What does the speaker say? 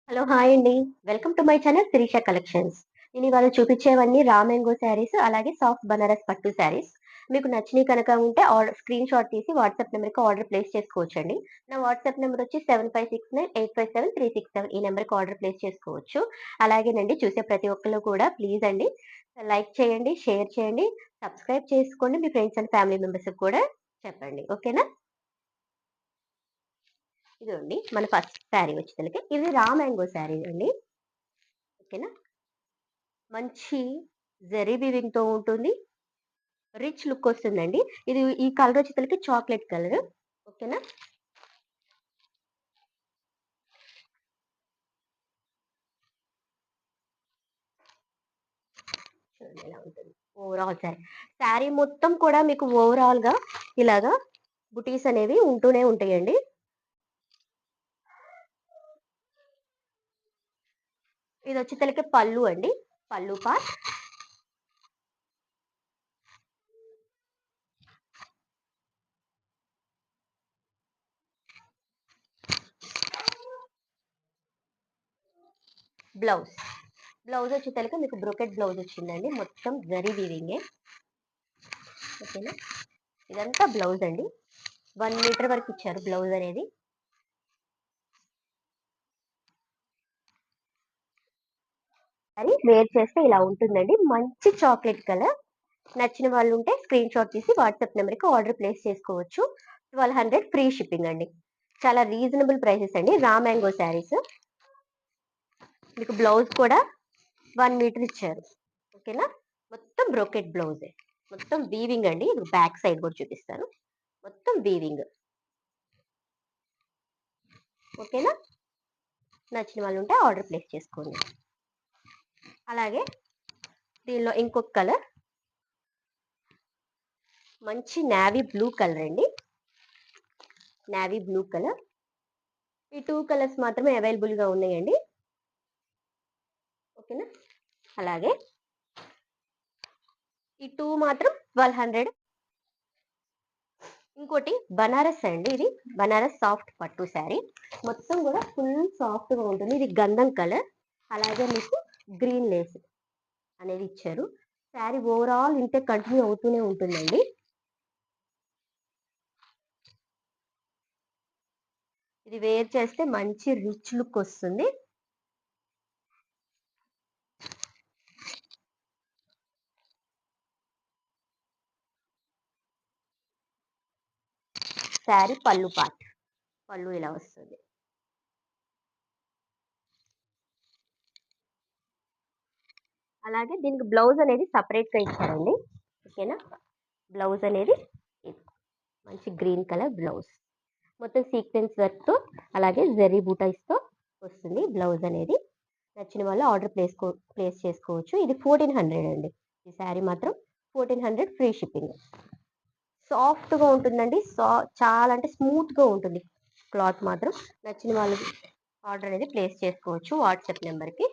Hello! Hi అండి. Welcome to my channel Sirisha collections. నేను ఇవాళ చూపించేవన్నీ రా మ్యాంగో శారీస్, అలాగే సాఫ్ట్ బనారస్ పట్టు శారీస్. మీకు నచ్చినయి కనుక ఉంటే స్క్రీన్ షాట్ తీసి వాట్సాప్ నంబర్‌కి ఆర్డర్ ప్లేస్ చేసుకోవచ్చండి. నా వాట్సాప్ నంబర్ వచ్చి 7569857367 ఈ నంబర్‌కి ఆర్డర్ ప్లేస్ చేసుకోవచ్చు. అలాగేనండి చూసే ప్రతి ఒక్కళ్ళు కూడా ప్లీజ్ అండి లైక్ చేయండి, షేర్ చేయండి, సబ్స్క్రైబ్ చేసుకోండి. మీ ఫ్రెండ్స్ అండ్ ఫ్యామిలీ మెంబర్స్‌కి కూడా చెప్పండి. ఓకేనా? ఇదిగోండి మన ఫస్ట్ శారీ వచ్చేసరికి ఇది రా మ్యాంగో శారీ అండి. ఓకేనా? మంచి జరీ వీవింగ్‌తో ఉంటుంది. రిచ్ లుక్ వస్తుందండి. ఈ కలర్ వచ్చేసరికి చాక్లేట్ కలర్. ఓకేనా? చూడండి ఇలా ఉంటుంది. ఓవరాల్ శారీ. శారీ మొత్తం కూడా మీకు ఓవరాల్‌గా ఇలాగా బుటీస్ అనేవి ఉంటూనే ఉంటాయండి. ఇదొచ్చేసరికి పళ్ళు అండి. పళ్ళు పార్ట్. బ్లౌజ్. బ్లౌజ్ వచ్చేసరికి మీకు బ్రోకెట్ బ్లౌజ్ వచ్చిందండి. మొత్తం జరీ వీవింగే. ఓకేనా? ఇదంతా బ్లౌజ్ అండి. 1 మీటర్ వరకు ఇచ్చారు బ్లౌజ్ అనేది. అది వేర్ చేస్తే ఇలా ఉంటుందండి. మంచి చాక్లేట్ కలర్. నచ్చిన వాళ్ళుంటే స్క్రీన్ షాట్ తీసి వాట్సాప్ నంబర్‌కి ఆర్డర్ ప్లేస్ చేసుకోవచ్చు. 1200 ఫ్రీ షిప్పింగ్ అండి. చాలా రీజనబుల్ ప్రైసెస్ అండి. Raw mango saris. మీకు బ్లౌజ్ కూడా 1 మీటర్ ఇచ్చారు. ఓకేనా? మొత్తం బ్రోకెట్ బ్లౌజే. మొత్తం వీవింగ్ అండి. ఇది బ్యాక్ సైడ్ కూడా చూపిస్తాను. మొత్తం వీవింగ్. ఓకేనా? నచ్చిన వాళ్ళుంటే ఆర్డర్ ప్లేస్ చేసుకోండి. అలాగే దీనిలో ఇంకొక కలర్ మంచి నేవీ బ్లూ కలర్ అండి. Navy blue colour. ఈ 2 కలర్స్ మాత్రమే అవైలబుల్‌గా ఉన్నాయండి. ఓకేనా? అలాగే ఈ 2 మాత్రం 1200. ఇంకోటి బనారస్ అండి ఇది. బనారస్ సాఫ్ట్ పట్టు శారీ. మొత్తం గూడా ఫుల్ సాఫ్ట్‌గా ఉంటుంది. ఇది గంధం కలర్. అలాగే మీకు గ్రీన్ లేస్ అనేది ఇచ్చారు. శారీ ఓవరాల్ ఇంతే కంటిన్యూ అవుతూనే ఉంటుందండి. ఇది వేర్ చేస్తే మంచి రిచ్ లుక్ వస్తుంది. శారీ పళ్ళు పార్ట్. పళ్ళు ఇలా వస్తుంది. అలాగే దీనికి బ్లౌజ్ అనేది సెపరేట్‌గా ఇచ్చారండి. ఓకేనా? బ్లౌజ్ అనేది ఇది. మంచి గ్రీన్ కలర్ బ్లౌజ్. మొత్తం సీక్వెన్స్ వర్క్‌తో అలాగే జరీ బూటాస్‌తో వస్తుంది బ్లౌజ్ అనేది. నచ్చిన వాళ్ళు ఆర్డర్ ప్లేస్ చేసుకోవచ్చు. ఇది 1400 అండి. ఈ శారీ మాత్రం 1400 ఫ్రీ షిప్పింగ్. సాఫ్ట్‌గా ఉంటుందండి. చాలా అంటే స్మూత్‌గా ఉంటుంది క్లాత్ మాత్రం. నచ్చిన వాళ్ళు ఆర్డర్ అనేది ప్లేస్ చేసుకోవచ్చు వాట్సాప్ నంబర్‌కి.